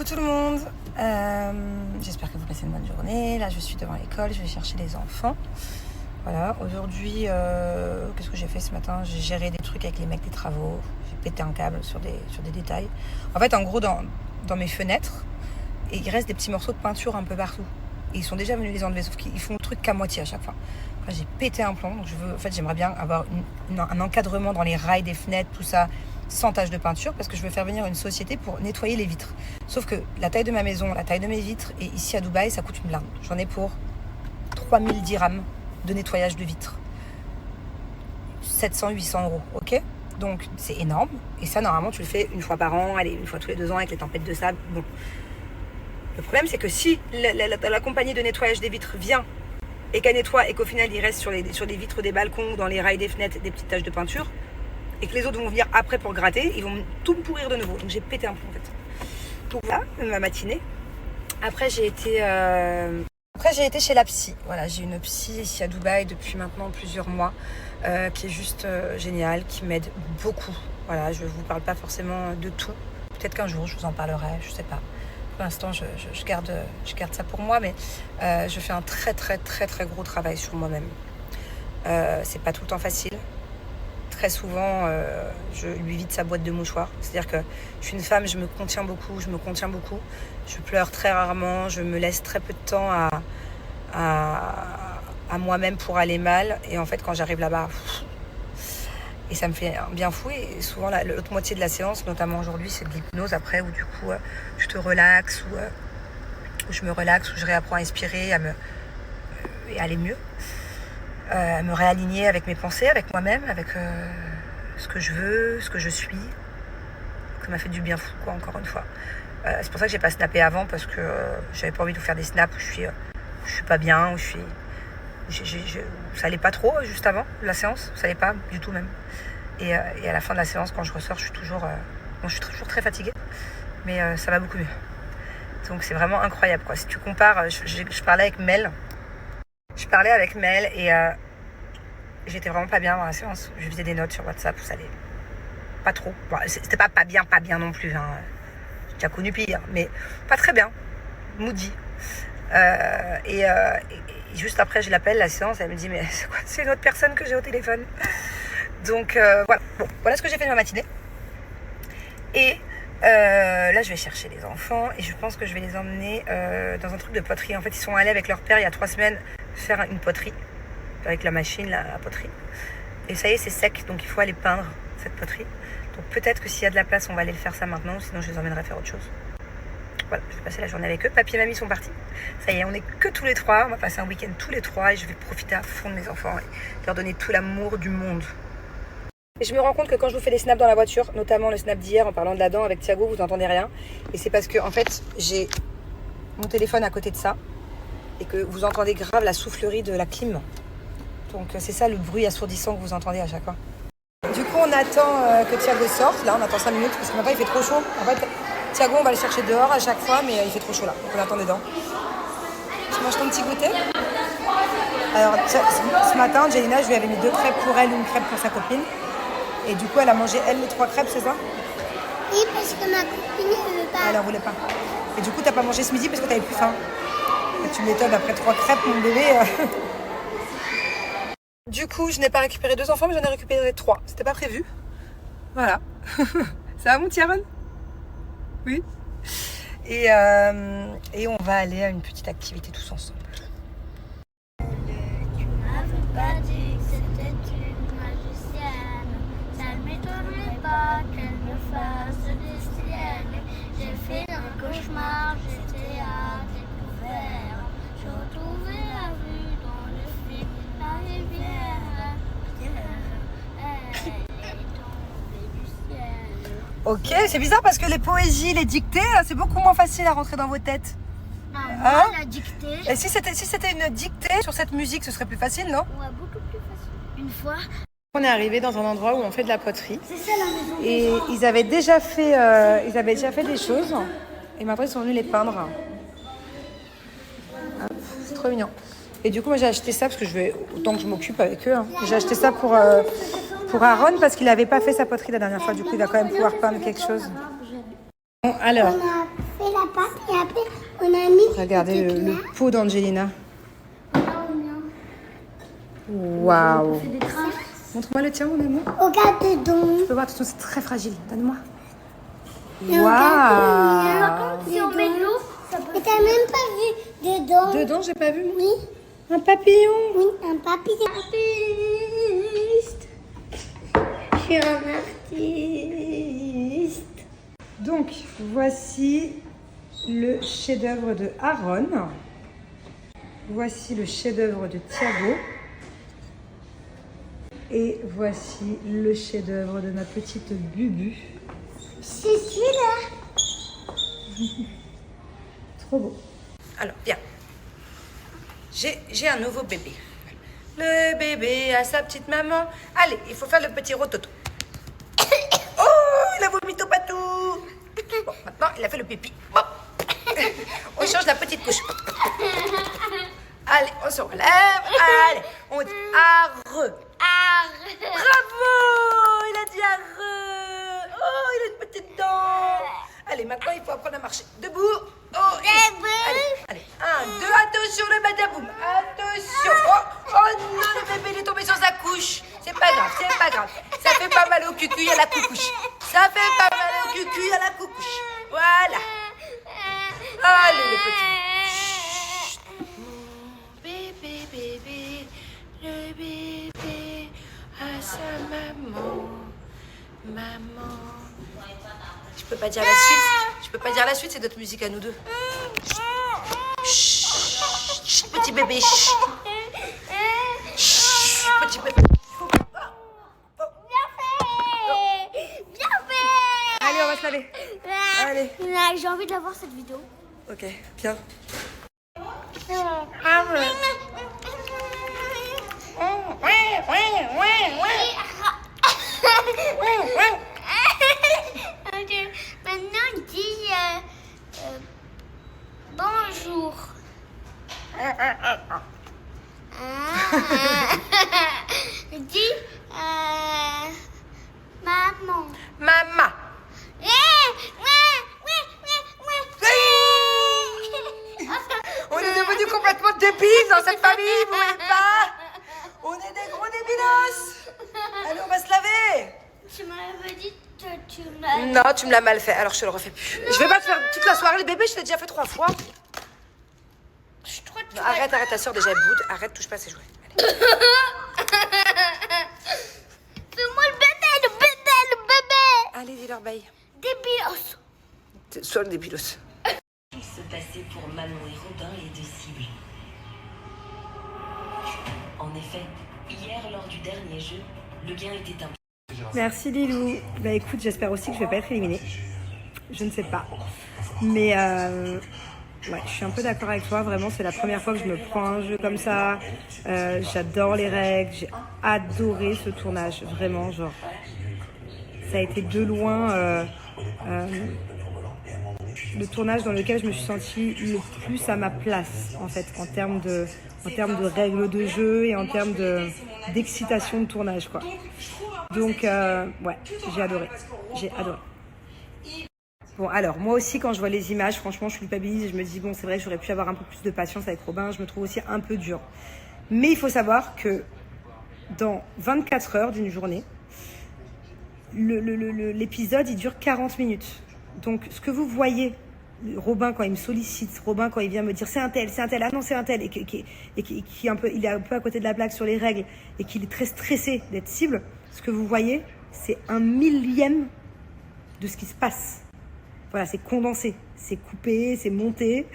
tout le monde, j'espère que vous passez une bonne journée. Là je suis devant l'école, je vais chercher les enfants. Voilà, aujourd'hui, qu'est-ce que j'ai fait ce matin? J'ai géré des trucs avec les mecs des travaux, j'ai pété un câble sur des détails. En fait, en gros, dans mes fenêtres, il reste des petits morceaux de peinture un peu partout. Et ils sont déjà venus les enlever, sauf qu'ils font le truc qu'à moitié à chaque fois. Enfin, j'ai pété un plomb, donc j'aimerais bien avoir un encadrement dans les rails des fenêtres, tout ça, sans tache de peinture, parce que je veux faire venir une société pour nettoyer les vitres. Sauf que la taille de ma maison, la taille de mes vitres, et ici à Dubaï, ça coûte une blinde. J'en ai pour 3000 dirhams de nettoyage de vitres. 700-800 euros, ok? Donc c'est énorme, et ça normalement tu le fais une fois par an, allez, une fois tous les 2 ans avec les tempêtes de sable, bon. Le problème c'est que si la compagnie de nettoyage des vitres vient et qu'elle nettoie et qu'au final il reste sur les vitres des balcons, dans les rails des fenêtres, des petites taches de peinture, et que les autres vont venir après pour gratter, ils vont tout me pourrir de nouveau. Donc j'ai pété un plomb en fait. Donc voilà, ma matinée. Après j'ai été chez la psy. Voilà, j'ai une psy ici à Dubaï depuis maintenant plusieurs mois, qui est juste géniale, qui m'aide beaucoup. Voilà, je vous parle pas forcément de tout. Peut-être qu'un jour je vous en parlerai, je sais pas. Pour l'instant, je garde ça pour moi, mais je fais un très gros travail sur moi-même. C'est pas tout le temps facile. Très souvent, je lui vide sa boîte de mouchoirs. C'est-à-dire que je suis une femme, je me contiens beaucoup. Je pleure très rarement, je me laisse très peu de temps à moi-même pour aller mal. Et en fait, quand j'arrive là-bas, et ça me fait un bien fou. Et souvent, l'autre moitié de la séance, notamment aujourd'hui, c'est de l'hypnose après, où du coup, je te relaxe, où je me relaxe, où je réapprends à inspirer, et aller mieux. À me réaligner avec mes pensées, avec moi-même, avec ce que je veux, ce que je suis. Ça m'a fait du bien fou, quoi, encore une fois. C'est pour ça que j'ai pas snappé avant, parce que j'avais pas envie de vous faire des snaps où je suis pas bien, où ça allait pas trop juste avant la séance, ça allait pas du tout même. Et à la fin de la séance, quand je ressors, je suis toujours très fatiguée, mais ça va beaucoup mieux. Donc c'est vraiment incroyable, quoi. Si tu compares, je parlais avec Mel. Et j'étais vraiment pas bien dans la séance. Je faisais des notes sur WhatsApp, où ça allait pas trop. Bon, c'était pas bien non plus. Hein. J'ai déjà connu pire, mais pas très bien. Moody. Et juste après, je l'appelle, la séance, elle me dit, mais c'est quoi? C'est une autre personne que j'ai au téléphone. Donc voilà. Bon, voilà ce que j'ai fait de ma matinée. Et là, je vais chercher les enfants et je pense que je vais les emmener dans un truc de poterie. En fait, ils sont allés avec leur père il y a 3 semaines faire une poterie avec la machine, la poterie. Et ça y est, c'est sec, donc il faut aller peindre cette poterie. Donc peut-être que s'il y a de la place, on va aller le faire ça maintenant, sinon je les emmènerai faire autre chose. Voilà, je vais passer la journée avec eux. Papy et mamie sont partis. Ça y est, on est que tous les 3. On va passer un week-end tous les 3 et je vais profiter à fond de mes enfants et leur donner tout l'amour du monde. Et je me rends compte que quand je vous fais des snaps dans la voiture, notamment le snap d'hier en parlant de la dent avec Thiago, vous n'entendez rien. Et c'est parce que en fait, j'ai mon téléphone à côté de ça et que vous entendez grave la soufflerie de la clim. Donc c'est ça le bruit assourdissant que vous entendez à chaque fois. Du coup, on attend que Thiago sorte. Là, on attend 5 minutes parce que maintenant il fait trop chaud. En fait, Thiago, on va le chercher dehors à chaque fois, mais il fait trop chaud là. Donc on attend dedans. Tu manges ton petit goûter? Alors, ce matin, Jelina, je lui avais mis 2 crêpes pour elle, une crêpe pour sa copine. Et du coup, elle a mangé, elle, les 3 crêpes, c'est ça? Oui, parce que ma copine ne veut pas. Elle en voulait pas. Et du coup, t'as pas mangé ce midi parce que t'avais plus faim. Et tu m'étonnes, après 3 crêpes, mon bébé. Du coup, je n'ai pas récupéré 2 enfants, mais j'en ai récupéré 3. C'était pas prévu. Voilà. Ça va, mon petit Aaron? Oui. Et on va aller à une petite activité tous ensemble. Tu m'avais pas dit que c'était une magicienne. Ça ne m'étonnerait pas qu'elle me fasse des siennes. J'ai fait un cauchemar, j'étais à découvert. Je retrouvais la vue dans le film, la rivière. Elle est tombée du ciel. Ok, c'est bizarre parce que les poésies, les dictées, c'est beaucoup moins facile à rentrer dans vos têtes. Moi, la dictée. Et si c'était une dictée sur cette musique, ce serait plus facile, non? Ouais, beaucoup plus facile. Une fois. On est arrivé dans un endroit où on fait de la poterie. C'est ça la maison. Et ils avaient déjà fait des choses. Et maintenant, ils sont venus les peindre. C'est trop mignon. Et du coup, moi, j'ai acheté ça parce que autant que je m'occupe avec eux. Hein. J'ai acheté ça pour Aaron parce qu'il n'avait pas fait sa poterie la dernière fois. Du coup, il va quand même pouvoir peindre quelque chose. Bon, alors. On a fait la pâte et après on a mis. Regardez le pot d'Angelina. On Waouh. fait des traces. Montre-moi le tien, mon amour. Regarde dedans. Tu peux voir, attention, c'est très fragile. Donne-moi. Et Waouh. si on met de l'eau, ça peut. Et t'as même pas vu dedans. Dedans, j'ai pas vu. Oui. Un papillon. Oui, un papillon. Artiste. Je suis un artiste. Donc, voici le chef-d'œuvre de Aaron. Voici le chef-d'œuvre de Thiago. Et voici le chef-d'œuvre de ma petite Bubu. C'est celui-là. Trop beau. Alors, viens. J'ai un nouveau bébé. Le bébé a sa petite maman. Allez, il faut faire le petit rototo. Oh, il a vomi tout partout. Bon, maintenant, il a fait le pipi. Bon. On change la petite couche. Allez, on se relève. Allez, on dit arre. Bravo, il a dit arre. Oh, il a une petite dent. Allez, maintenant, il faut apprendre à marcher. Debout. Oh, allez, 1, 2, attention le badaboum. Attention. Oh non, le bébé, il est tombé sur sa couche. C'est pas grave, c'est pas grave. Ça fait pas mal au cucu à la coucouche. Ça fait pas mal au cucu à la coucouche. Voilà. Allez, le petit. Chut. Bébé, bébé, le bébé a sa maman. Maman. Je peux pas dire la suite. Je peux pas dire la suite, c'est notre musique à nous deux. Chut. Chut, petit bébé. Chut. Chut, petit bébé. Bien fait. Allez, on va se laver. Allez. J'ai envie de la voir cette vidéo. Ok, bien. Maintenant, dis bonjour. Dis maman. Maman. On est devenus complètement débiles dans cette famille, vous voyez pas? On est des gros débilos. Allez, on va se laver. Tu m'avais dit que tu m'as... Non, tu me l'as mal fait, alors je te le refais plus. Je vais pas te faire toute la soirée, le bébé, je l'ai déjà fait 3 fois. Je trouve que Non, arrête, ta soeur déjà elle boude. Arrête, touche pas à ses jouets. Allez. Fais-moi le bébé. Allez, dis-leur bye. Débilos. Sois le débilos. Se passer pour Manon et Robin, les deux cibles. En effet, hier lors du dernier jeu, le gain était un. Merci Lilou. Bah écoute, j'espère aussi que je vais pas être éliminée. Je ne sais pas. Mais ouais, je suis un peu d'accord avec toi. Vraiment, c'est la première fois que je me prends un jeu comme ça. J'adore les règles. J'ai adoré ce tournage. Vraiment, genre, ça a été de loin le tournage dans lequel je me suis sentie le plus à ma place, en fait, en termes de règles de jeu et en termes d'excitation de tournage, quoi. Donc, ouais, j'ai adoré. Bon, alors, moi aussi, quand je vois les images, franchement, je culpabilise et je me dis, bon, c'est vrai que j'aurais pu avoir un peu plus de patience avec Robin. Je me trouve aussi un peu dur. Mais il faut savoir que dans 24 heures d'une journée, l'épisode, il dure 40 minutes. Donc, ce que vous voyez, Robin, quand il me sollicite, Robin, quand il vient me dire c'est un tel, ah non, c'est un tel, et qui est un peu, il est un peu à côté de la plaque sur les règles, et qu'il est très stressé d'être cible, ce que vous voyez, c'est 1/1000 de ce qui se passe. Voilà, c'est condensé, c'est coupé, c'est monté.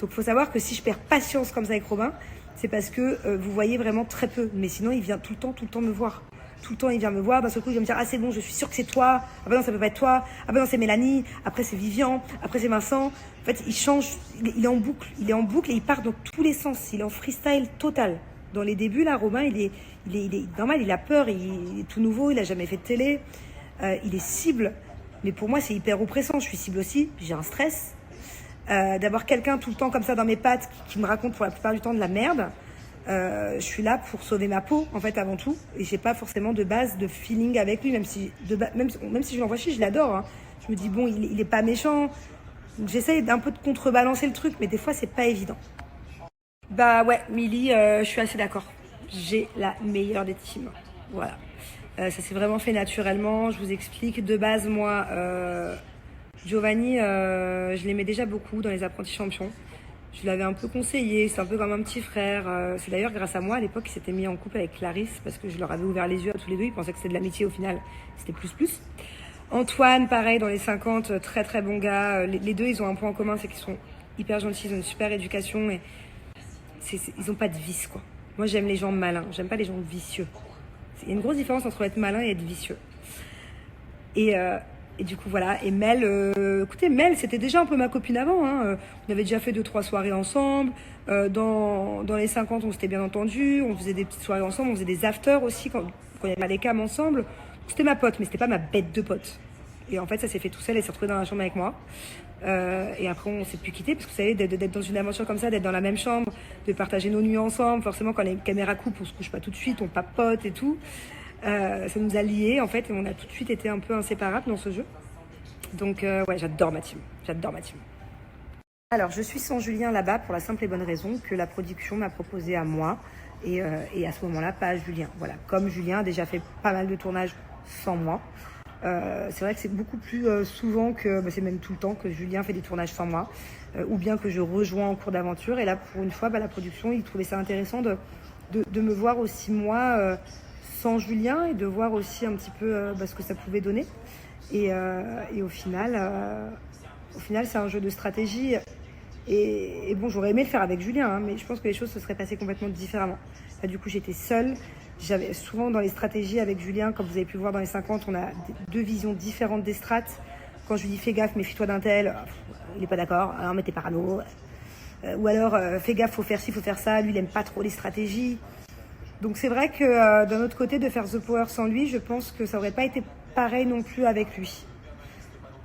Donc, il faut savoir que si je perds patience comme ça avec Robin, c'est parce que vous voyez vraiment très peu. Mais sinon, il vient tout le temps me voir. Tout le temps, il vient me voir. D'un seul coup, il va me dire ah, c'est bon, je suis sûre que c'est toi. Ah, ben non, ça peut pas être toi. Ah, ben non, c'est Mélanie. Après, c'est Vivian. Après, c'est Vincent. En fait, il change. Il est en boucle. Il est en boucle et il part dans tous les sens. Il est en freestyle total. Dans les débuts, là, Robin, il est normal. Il a peur. Il est tout nouveau. Il a jamais fait de télé. Il est cible. Mais pour moi, c'est hyper oppressant. Je suis cible aussi. J'ai un stress. D'avoir quelqu'un tout le temps comme ça dans mes pattes qui me raconte pour la plupart du temps de la merde. Je suis là pour sauver ma peau en fait avant tout et j'ai pas forcément de base de feeling avec lui même si je l'envoie chier, je l'adore hein. Je me dis bon il est pas méchant Donc j'essaye d'un peu de contrebalancer le truc, mais des fois c'est pas évident. Bah ouais, Milly, je suis assez d'accord. J'ai la meilleure des teams. Voilà. Ça s'est vraiment fait naturellement. Je vous explique. De base, moi, Giovanni, je l'aimais déjà beaucoup dans les apprentis champions. Je l'avais un peu conseillé. C'est un peu comme un petit frère. C'est d'ailleurs grâce à moi, à l'époque, il s'était mis en couple avec Clarisse parce que je leur avais ouvert les yeux à tous les deux. Ils pensaient que c'était de l'amitié. Au final, c'était plus. Antoine, pareil, dans les 50, très très bon gars. Les deux, ils ont un point en commun, c'est qu'ils sont hyper gentils, ils ont une super éducation et ils ont pas de vice, quoi. Moi, j'aime les gens malins, j'aime pas les gens vicieux. Il y a une grosse différence entre être malin et être vicieux. Et du coup, voilà. Et Mel, écoutez, Mel, c'était déjà un peu ma copine avant. Hein. On avait déjà fait 2-3 soirées ensemble. Dans les 50, on s'était bien entendu. On faisait des petites soirées ensemble. On faisait des afters aussi quand il y avait les cams ensemble. C'était ma pote, mais c'était pas ma bête de pote. Et en fait, ça s'est fait tout seul. Elle s'est retrouvée dans la chambre avec moi. Et après, on s'est plus quitté parce que vous savez, d'être dans une aventure comme ça, d'être dans la même chambre, de partager nos nuits ensemble. Forcément, quand les caméras coupent, on se couche pas tout de suite, on papote et tout. Ça nous a liés en fait, et on a tout de suite été un peu inséparables dans ce jeu. Donc ouais, j'adore ma team. Alors, je suis sans Julien là-bas pour la simple et bonne raison que la production m'a proposé à moi et à ce moment-là, pas à Julien. Voilà, comme Julien a déjà fait pas mal de tournages sans moi. C'est vrai que c'est beaucoup plus souvent que, c'est même tout le temps que Julien fait des tournages sans moi, ou bien que je rejoins en cours d'aventure. Et là, pour une fois, la production, il trouvait ça intéressant de me voir aussi moi sans Julien et de voir aussi un petit peu ce que ça pouvait donner. Et au final, c'est un jeu de stratégie. Et bon, j'aurais aimé le faire avec Julien, hein, mais je pense que les choses se seraient passées complètement différemment. Là, du coup, j'étais seule. J'avais souvent dans les stratégies avec Julien, comme vous avez pu le voir dans les 50, on a deux visions différentes des strates. Quand je lui dis fais gaffe, méfie-toi d'un tel, il n'est pas d'accord, alors mais t'es parano. Ou alors fais gaffe, faut faire ci, faut faire ça, lui il aime pas trop les stratégies. Donc c'est vrai que d'un autre côté, de faire The Power sans lui, je pense que ça aurait pas été pareil non plus avec lui.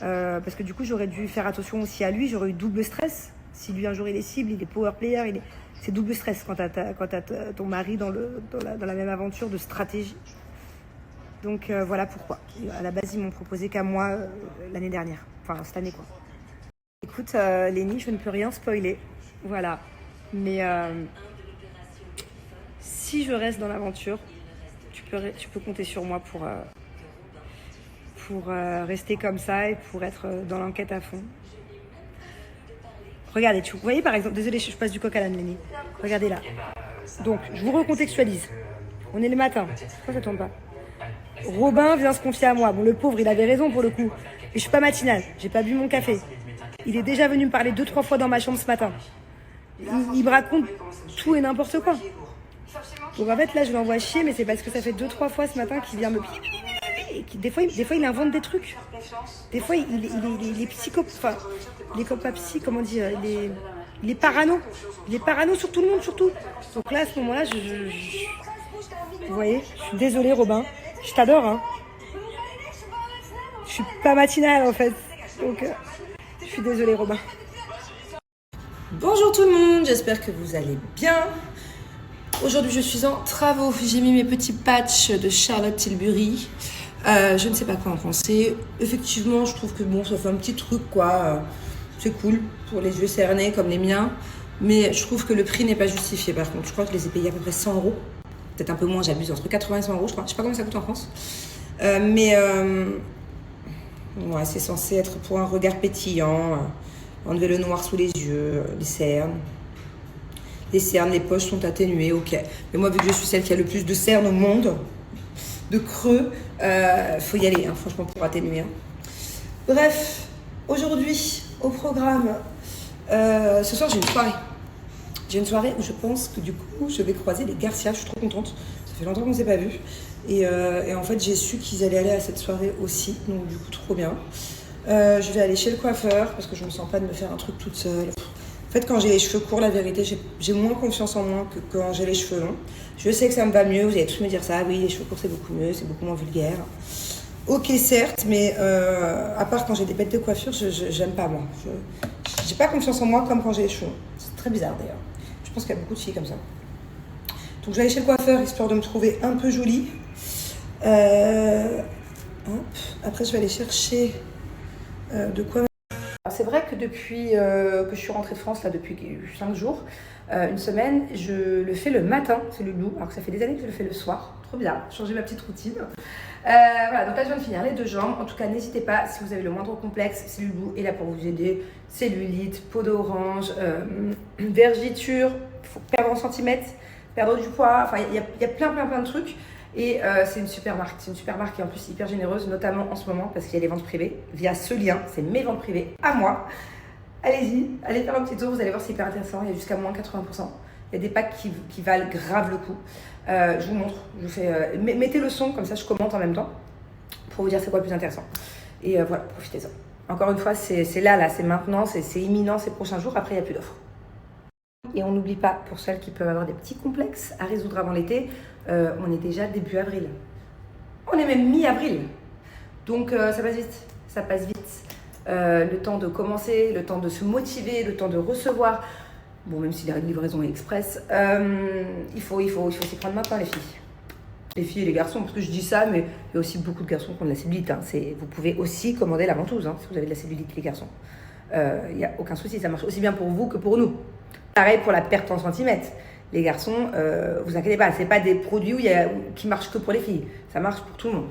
Parce que du coup, j'aurais dû faire attention aussi à lui, j'aurais eu double stress. Si lui un jour il est cible, il est power player, c'est double stress quand t'as ton mari dans la même aventure de stratégie. Donc voilà pourquoi. À la base, ils m'ont proposé qu'à moi l'année dernière. Enfin, cette année, quoi. Écoute, Lénie, je ne peux rien spoiler. Voilà. Mais si je reste dans l'aventure, tu peux compter sur moi pour rester comme ça et pour être dans l'enquête à fond. Regardez, vous voyez par exemple, désolé, je passe du coq à l'âne, Lénie. Regardez là. Donc, je vous recontextualise. On est le matin. Pourquoi ça tourne pas? Robin vient se confier à moi. Bon, le pauvre, il avait raison pour le coup. Mais je suis pas matinale. J'ai pas bu mon café. Il est déjà venu me parler 2-3 fois dans ma chambre ce matin. Il me raconte tout et n'importe quoi. Donc en fait, là, je l'envoie chier, mais c'est parce que ça fait 2-3 fois ce matin qu'il vient me... Des fois, il invente des trucs. Des fois, il est psychopathe. Enfin, il est comme pas psy, comment dire, il est parano. Il est parano sur tout le monde, surtout. Donc là, à ce moment-là, vous voyez, je suis désolée, Robin. Je t'adore, hein. Je suis pas matinale, en fait. Donc, je suis désolée, Robin. Bonjour tout le monde, j'espère que vous allez bien. Aujourd'hui, je suis en travaux. J'ai mis mes petits patchs de Charlotte Tilbury. Je ne sais pas quoi en penser. Effectivement, je trouve que bon, ça fait un petit truc, quoi. C'est cool pour les yeux cernés comme les miens. Mais je trouve que le prix n'est pas justifié, par contre. Je crois que je les ai payés à peu près 100 €. Peut-être un peu moins, j'abuse, entre 80 et 100 €, je crois. Je sais pas combien ça coûte en France. Ouais, c'est censé être pour un regard pétillant. Enlever le noir sous les yeux, les cernes. Les cernes, les poches sont atténuées, ok. Mais moi, vu que je suis celle qui a le plus de cernes au monde, de creux, faut y aller, hein, franchement, pour atténuer. Hein. Bref, aujourd'hui, au programme, ce soir, j'ai une soirée. J'ai une soirée où je pense que du coup, je vais croiser les Garcia. Je suis trop contente. Ça fait longtemps qu'on ne s'est pas vus. Et en fait, j'ai su qu'ils allaient aller à cette soirée aussi. Donc, du coup, trop bien. Je vais aller chez le coiffeur parce que je me sens pas de me faire un truc toute seule. En fait, quand j'ai les cheveux courts, la vérité, j'ai moins confiance en moi que quand j'ai les cheveux longs. Je sais que ça me va mieux, vous allez tous me dire ça. Oui, les cheveux courts, c'est beaucoup mieux, c'est beaucoup moins vulgaire. Ok, certes, mais à part quand j'ai des bêtes de coiffure, j'aime pas, moi. J'ai pas confiance en moi comme quand j'ai les cheveux longs. C'est très bizarre, d'ailleurs. Je pense qu'il y a beaucoup de filles comme ça. Donc, je vais aller chez le coiffeur, histoire de me trouver un peu jolie. Hop. Après, je vais aller chercher... de quoi. c'est vrai que depuis que je suis rentrée de France, là, depuis 5 jours, une semaine, je le fais le matin, c'est le loup, alors que ça fait des années que je le fais le soir. Trop bien, changer ma petite routine. Voilà, donc là je viens de finir les 2 jambes. En tout cas, n'hésitez pas, si vous avez le moindre complexe, Cellule Blue est là pour vous aider. Cellulite, peau d'orange, vergiture, il faut perdre en centimètres, perdre du poids, enfin il y a plein de trucs. Et c'est une super marque, et en plus hyper généreuse, notamment en ce moment parce qu'il y a les ventes privées. Via ce lien, c'est mes ventes privées à moi. Allez-y, allez faire un petit tour, vous allez voir, c'est hyper intéressant, il y a jusqu'à moins 80%. Il y a des packs qui valent grave le coup. Je vous montre, je vous fais, mettez le son, comme ça je commente en même temps, pour vous dire c'est quoi le plus intéressant. Et voilà, profitez-en. Encore une fois, c'est là, c'est maintenant, c'est imminent ces prochains jours, après il n'y a plus d'offres. Et on n'oublie pas, pour celles qui peuvent avoir des petits complexes à résoudre avant l'été, on est déjà début avril. On est même mi-avril. Donc ça passe vite, ça passe vite. Le temps de commencer, le temps de se motiver, le temps de recevoir. Bon, même si la livraison est express, il faut s'y prendre maintenant, les filles. Les filles et les garçons, parce que je dis ça, mais il y a aussi beaucoup de garçons qui ont de la cellulite. Hein. Vous pouvez aussi commander la ventouse, hein, si vous avez de la cellulite, les garçons. Il n'y a aucun souci, ça marche aussi bien pour vous que pour nous. Pareil pour la perte en centimètres. Les garçons, vous inquiétez pas, c'est pas des produits qui marchent que pour les filles. Ça marche pour tout le monde.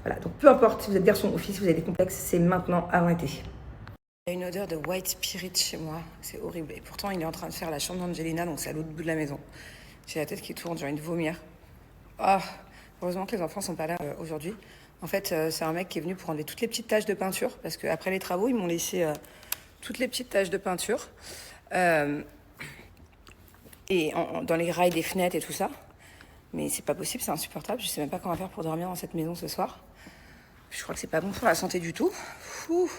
Voilà, donc peu importe si vous êtes garçon ou fille, si vous avez des complexes, c'est maintenant avant l'été. Il y a une odeur de white spirit chez moi, c'est horrible. Et pourtant, il est en train de faire la chambre d'Angelina, donc c'est à l'autre bout de la maison. J'ai la tête qui tourne, j'ai envie de vomir. Ah, heureusement que les enfants sont pas là aujourd'hui. En fait, c'est un mec qui est venu pour enlever toutes les petites taches de peinture, parce qu'après les travaux, ils m'ont laissé toutes les petites taches de peinture. Et dans les rails des fenêtres et tout ça. Mais c'est pas possible, c'est insupportable. Je sais même pas comment faire pour dormir dans cette maison ce soir. Je crois que c'est pas bon pour la santé du tout. Ouh.